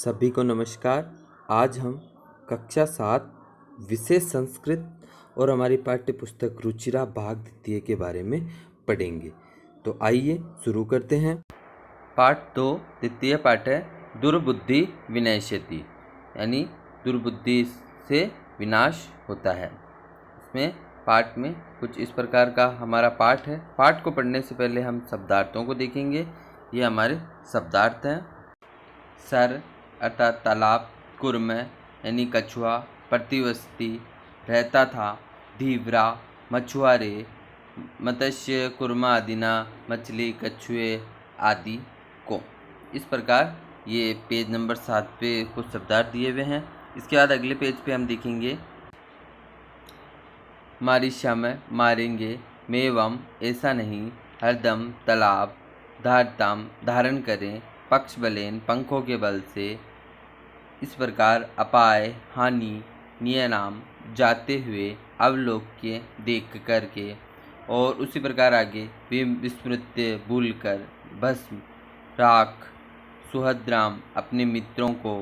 सभी को नमस्कार। आज हम कक्षा 7 विषय संस्कृत और हमारी पाठ्य पुस्तक रुचिरा भाग द्वितीय के बारे में पढ़ेंगे। तो आइए शुरू करते हैं। पाठ 2 द्वितीय पाठ है दुर्बुद्धि विनश्यति, यानी दुर्बुद्धि से विनाश होता है। इसमें पाठ में कुछ इस प्रकार का हमारा पाठ है। पाठ को पढ़ने से पहले हम शब्दार्थों को देखेंगे। ये हमारे शब्दार्थ हैं। सर अर्थात तालाब, कुर्म यानी कछुआ, प्रतिवस्ती रहता था, धीवरा मछुआरे, मत्स्य कुर्मा आदिना मछली कछुए आदि को। इस प्रकार ये पेज नंबर 7 पे कुछ शब्दार्थ दिए हुए हैं। इसके बाद अगले पेज पे हम देखेंगे मारिश्याम मारेंगे, मेवम ऐसा नहीं, हरदम तालाब, धारताम धारण करें, पक्ष बलेन पंखों के बल से। इस प्रकार अपाय हानि नियनाम जाते हुए अवलोक्य देख करके, और उसी प्रकार आगे विस्मृत्य भूल कर, भस्म राख सुहद्राम अपने मित्रों को,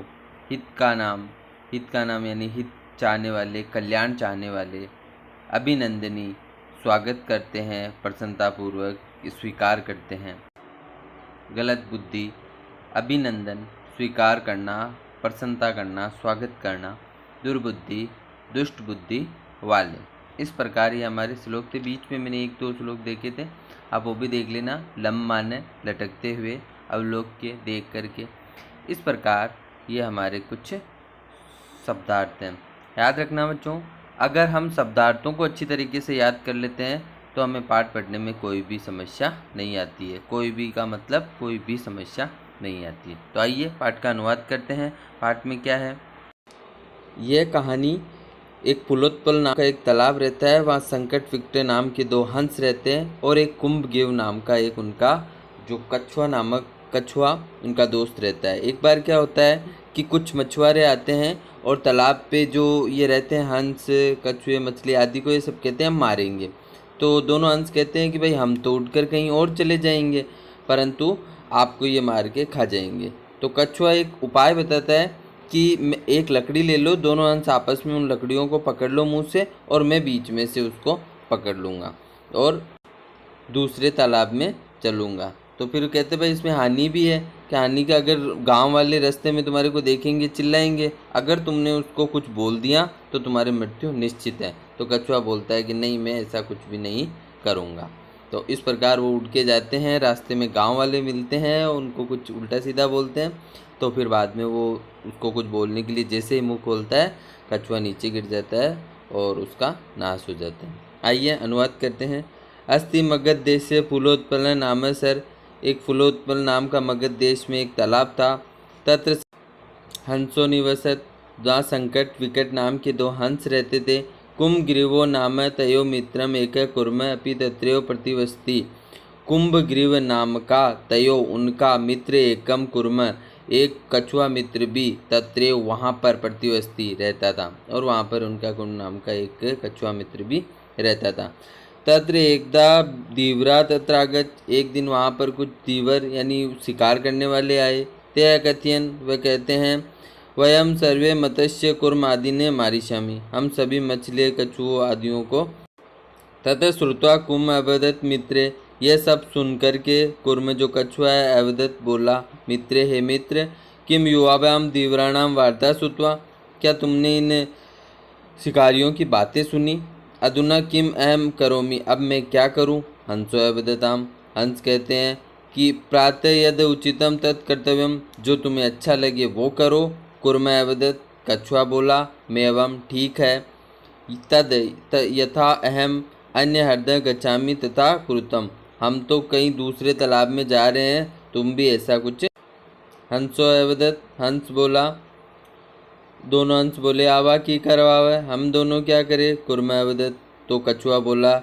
हित का नाम यानी हित चाहने वाले, कल्याण चाहने वाले, अभिनंदनी स्वागत करते हैं, प्रसन्नतापूर्वक स्वीकार करते हैं। गलत बुद्धि अभिनंदन स्वीकार करना, प्रसन्नता करना, स्वागत करना, दुर्बुद्धि दुष्ट बुद्धि वाले। इस प्रकार ये हमारे श्लोक थे। बीच में मैंने 1-2 श्लोक देखे थे, आप वो भी देख लेना। लम माने लटकते हुए, अवलोक्य देख करके। इस प्रकार ये हमारे कुछ शब्दार्थ हैं। याद रखना बच्चों, अगर हम शब्दार्थों को अच्छी तरीके से याद कर लेते हैं तो हमें पाठ पढ़ने में कोई भी समस्या नहीं आती है। कोई भी का मतलब कोई भी समस्या नहीं आती है। तो आइए पाठ का अनुवाद करते हैं। पाठ में क्या है? यह कहानी एक पुलोत्पल नाम का एक तालाब रहता है। वहाँ संकट विकट नाम के 2 हंस रहते हैं और एक कुंभगेव नाम का एक उनका जो कछुआ उनका दोस्त रहता है। एक बार क्या होता है कि कुछ मछुआरे आते हैं और तालाब पे जो ये रहते हैं हंस, कछुए, मछली आदि को, ये सब कहते हैं हम मारेंगे। तो दोनों हंस कहते हैं कि भाई हम तो उड़कर कहीं और चले जाएंगे, परंतु आपको ये मार के खा जाएंगे। तो कछुआ एक उपाय बताता है कि एक लकड़ी ले लो, दोनों हंस आपस में उन लकड़ियों को पकड़ लो मुंह से, और मैं बीच में से उसको पकड़ लूँगा और दूसरे तालाब में चलूँगा। तो फिर कहते भाई इसमें हानि भी है कि हानि का, अगर गांव वाले रास्ते में तुम्हारे को देखेंगे चिल्लाएंगे, अगर तुमने उसको कुछ बोल दिया तो तुम्हारी मृत्यु निश्चित है। तो कछुआ बोलता है कि नहीं, मैं ऐसा कुछ भी नहीं करूँगा। तो इस प्रकार वो उड़ के जाते हैं। रास्ते में गांव वाले मिलते हैं, उनको कुछ उल्टा सीधा बोलते हैं। तो फिर बाद में वो उसको कुछ बोलने के लिए जैसे ही मुंह खोलता है, कछुआ नीचे गिर जाता है और उसका नाश हो जाता है। आइए अनुवाद करते हैं। अस्ति मगध देश से फूलोत्पल नाम सर, एक फूलोत्पल नाम का मगध देश में एक तालाब था। तत्र हंसो निवसत, जहाँ संकट विकट नाम के 2 हंस रहते थे। कुंभग्रीवो नाम तयो मित्रम एक कुर्म अपि तत्रैव प्रतिवस्ति, कुंभग्रीव नाम का तयो उनका मित्र एकम कुर्म एक कछुआ मित्र भी तत्रैव वहाँ पर प्रतिवस्ति रहता था, और वहाँ पर उनका कुंभ नाम का एक कछुआ मित्र भी रहता था। तत्र एकदा धीवरा तत्रागत, एक दिन वहाँ पर कुछ धीवर यानी शिकार करने वाले आए। ते कथयन, वह कहते हैं, वयम सर्वे मत्स्य कुर्म आदि ने मारिष्यामि, हम सभी मछली कछुओं आदियों को। तथा श्रुत्वा कुर्म अवदत मित्रे, यह सब सुनकर के कुर्म जो कछुआ है अवदत बोला, मित्रे हे मित्र, किम युवाभ्याम धीवराणाम वार्ता श्रुत्वा, क्या तुमने इन शिकारियों की बातें सुनी? अधुना किम अहम करोमि, अब मैं क्या करूं? हंसो अवदताम, हंस कहते हैं कि प्रातः यद उचितम तत् कर्तव्यम, जो तुम्हें अच्छा लगे वो करो। कुर्म अवदत, कछुआ बोला, मैं एवं ठीक है। तद यथा अहम अन्य हृदय गच्छामि तथा कृतम, हम तो कहीं दूसरे तालाब में जा रहे हैं, तुम भी ऐसा कुछ। हंसो अवदत, हंस बोला, दोनों हंस बोले आवा की करवावे, हम दोनों क्या करें? कुर्म अवदत, तो कछुआ बोला,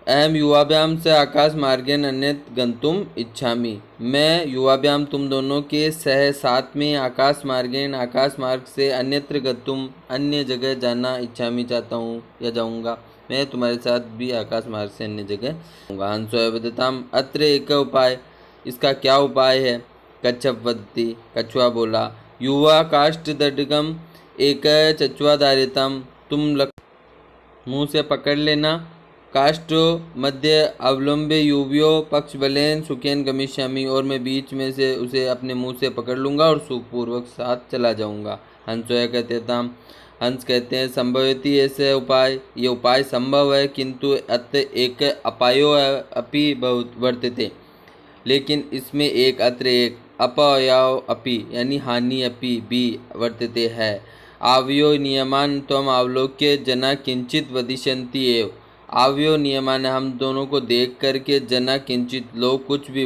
अहम युवाभ्याम से आकाश मार्गेन अन्यत गंतुम इच्छामि, मैं युवाभ्याम तुम दोनों के सह साथ में आकाश मार्गेन आकाश मार्ग से अन्यत्र गंतुम अन्य जगह जाना इच्छामि चाहता हूँ या जाऊँगा। मैं तुम्हारे साथ भी आकाश मार्ग से अन्य जगह जाऊँगा। हंसो अवदताम, अत्र एक उपाय, इसका क्या उपाय है? कच्छप वदति, कछुआ बोला, युवा काष्ठ दडगम एक चच्वाधारितम, तुम मुंह से पकड़ लेना। काष्ठो मध्य अवलंबे युव्यो पक्ष बलेन सुखेन गमिष्यामि, और मैं बीच में से उसे अपने मुंह से पकड़ लूँगा और सुखपूर्वक साथ चला जाऊँगा। हंसोया कहते ताम, हंस कहते हैं संभवती ऐसे उपाय, ये उपाय संभव है, किंतु अत एक अपायो अपि वर्तते, लेकिन इसमें एक अत्र एक अपयाव अपि यानी हानि अपि भी वर्तते है। आवयो नियमान त्वम अवलोक्य जना किंचित वदिष्यन्ति एव, आवयो नियमान हम दोनों को देख करके जना किंचित लोग कुछ भी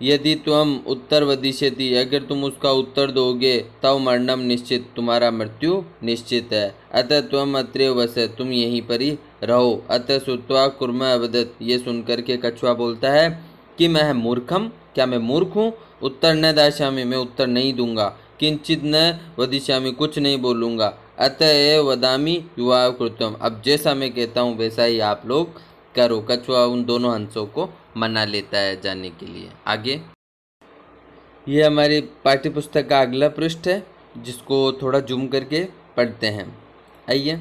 यदि तुम उत्तर वदिष्यति, अगर तुम उसका उत्तर दोगे तव मरणम निश्चित, तुम्हारा मृत्यु निश्चित है। अतः तुम अत्रैव वस, तुम यहीं पर ही रहो। अतः श्रुत्वा कुर्म अवदत्, ये सुनकर के कछुआ बोलता है कि मैं मूर्खम, क्या मैं मूर्ख हूँ? उत्तर न दास्यामि, मैं उत्तर नहीं दूंगा। किंचित न वदिष्यामि, कुछ नहीं बोलूँगा। अतएव वदामि युवा कृतम, अब जैसा मैं कहता हूँ वैसा ही आप लोग करो। कछुआ उन दोनों हंसों को मना लेता है जाने के लिए। आगे ये हमारी पाठ्य पुस्तक का अगला पृष्ठ है, जिसको थोड़ा जूम करके पढ़ते हैं। आइए।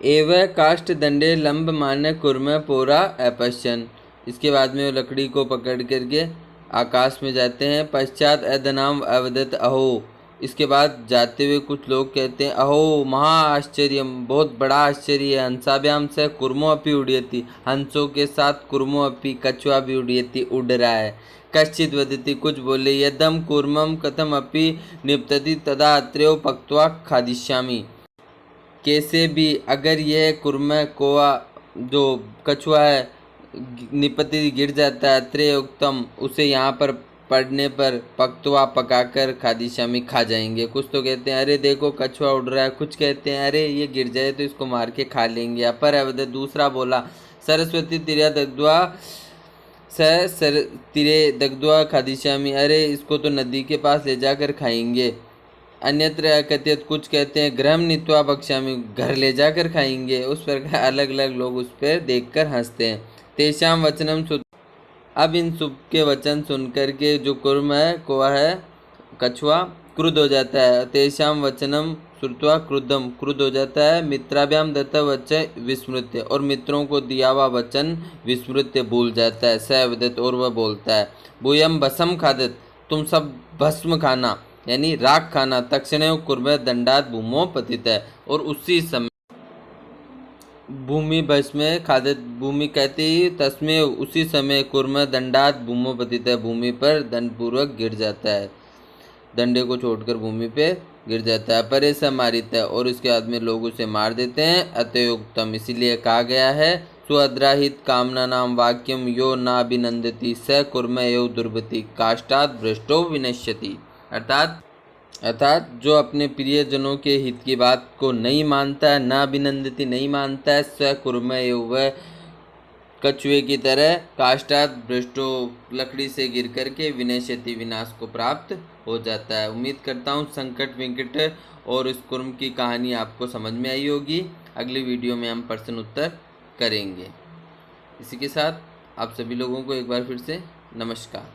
एव काष्ठ दंडे लंब मान कुर्म पोरा अपश्यन, इसके बाद में वो लकड़ी को पकड़ करके आकाश में जाते हैं। पश्चात अदनाम अवदत अहो, इसके बाद जाते हुए कुछ लोग कहते हैं अहो महा आश्चर्य, बहुत बड़ा आश्चर्य है। हंसाभ्याम से कुर्मो अपि उड़यति, हंसों के साथ कुर्मो अपि कछुआ भी उड़यति, उड़ रहा है। कश्चित वदति, कुछ बोले यदम कुर्मम कथम अपि निपतति तदा अत्रैव पक्त्वा खादिष्यामि, कैसे भी अगर यह कुर्म कोआ जो कछुआ है निपति गिर जाता है, अत्रैव उत्तम, उसे यहाँ पर पड़ने पर पक्तवा पकाकर खादिष्यामि, खा जाएंगे। कुछ तो कहते हैं अरे देखो कछुआ उड़ रहा है, कुछ कहते हैं अरे ये गिर जाए तो इसको मार के खा लेंगे। अपर अवध, दूसरा बोला सरस्वती तिरया दग्ध्वा तिरे दग्ध्वा खादिष्यामि, अरे इसको तो नदी के पास ले जाकर खाएंगे। अन्यत्र कथित, कुछ कहते हैं गृहम नीत्वा भक्ष्यामि, घर ले जाकर खाएंगे। उस प्रकार अलग अलग लोग उस पर देखकर हंसते हैं। तेषाम वचनम, अब इन सब के वचन सुनकर के जो कुर्म है कोआ है कछुआ क्रुद्ध हो जाता है। तेषाम वचनम श्रुत्वा क्रुद्धम, क्रुद्ध हो जाता है। मित्राभ्याम दत्त वचन विस्मृत्य, और मित्रों को दिया हुआ वचन विस्मृत्य भूल जाता है। सवदत, और वह बोलता है भूयम भस्म खादत, तुम सब भस्म खाना यानी राख खाना। तक्षण कुर्म दंडात भूमो पतित है, और उसी समय भूमि भस्म खादत, भूमि कहती ही तस्में, उसी समय कुर्म दंडात भूमो पतित है, भूमि पर दंडपूर्वक गिर जाता है, डंडे को छोड़कर भूमि पे गिर जाता है। परे से मारित है, और उसके बाद में लोग उसे मार देते हैं। अतयुक्तम, इसीलिए कहा गया है सुअद्राहित कामना नाम वाक्यम यो नाभिनंदति स कुर्म एव दुर्भति काष्ठात् भ्रष्टो विनश्यति, अर्थात जो अपने प्रियजनों के हित की बात को नहीं मानता है, ना अभिनंदती नहीं मानता है, स्व कुर्म एव, वह कछुए की तरह काष्ठात् भ्रष्टो लकड़ी से गिर करके विनश्यति, विनाश को प्राप्त हो जाता है। उम्मीद करता हूँ संकट विकट और इस कुर्म की कहानी आपको समझ में आई होगी। अगली वीडियो में हम प्रश्न उत्तर करेंगे। इसी के साथ आप सभी लोगों को एक बार फिर से नमस्कार।